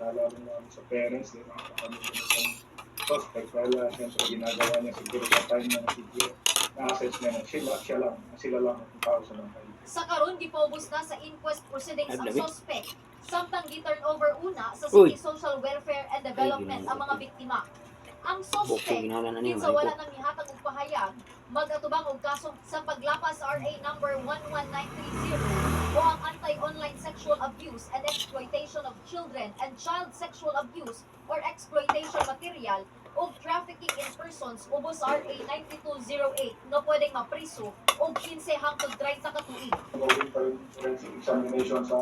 lalo na sa parents, di ba? Kapamilya ng suspect dahil siyempre ginagawa niya siguro sa time na video na-assess niya na sila lang ang tao sa bahay. Sa karon gipaubos na sa inquest proceedings ang suspect. Samtang gi-turnover una sa Uy. City Social Welfare and Development ang mga biktima. Ang suspect, Bukong kinsa wala nang ihatag og pahayag, mag-atubang og kaso sa paglapas sa RA number 11930 o ang anti-online sexual abuse and exploitation of children and child sexual abuse or exploitation material o trafficking in persons ubos RA 9208 na pwedeng mapriso og 15 hangtod 30 ka tuig. Gawin pa rin forensic examination sa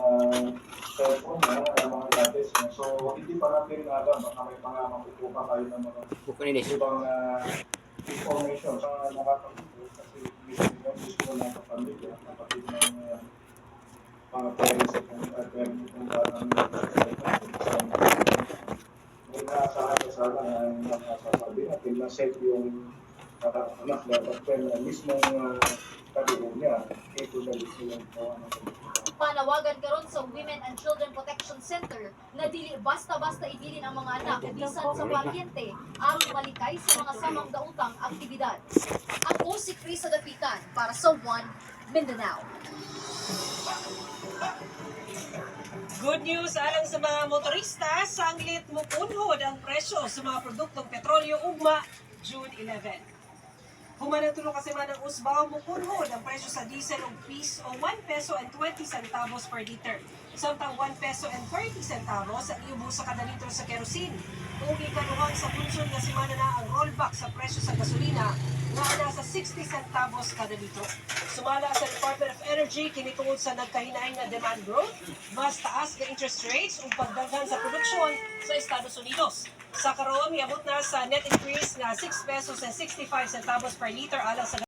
cellphone na mga gadgets. So, hindi pa natin alam, baka may mga makukuha kayo ng mga ibang information sa nakakapito kasi gusto na sa pamilya, kapatid ng mga parents at parents kung parang may naasahan ka sana na nakasasabi natin na safe yung anak dapat pero mismong kadugo niya ito na yung Panawagan karon sa Women and Children Protection Center na dili basta-basta ibilin ang mga anak bisan sa paryente ang malikay sa mga samang dautang aktibidad. Ako si Chris Adapitan para sa One Mindanao. Good news alang sa mga motorista, sanglit mo punhod ang presyo sa mga produktong petrolyo ugma June 11. Humanang tulong kasi man ang usbaw mo punhod ang presyo sa diesel o piso o 1 peso and 20 centavos per liter. Samtang 1 peso and 30 centavos ang iubos sa kada litro sa kerosene. Kung ikanuhang sa punsyon na simana na ang rollback sa presyo sa gasolina na nasa 60 centavos kada litro. Sumala sa Department of Energy kinitungod sa nagkahinaing na demand growth, mas taas na interest rates ug pagdaghan sa produksyon sa Estados Unidos. Sa karon, miabot na sa net increase na 6 pesos and 65 centavos per liter alang sa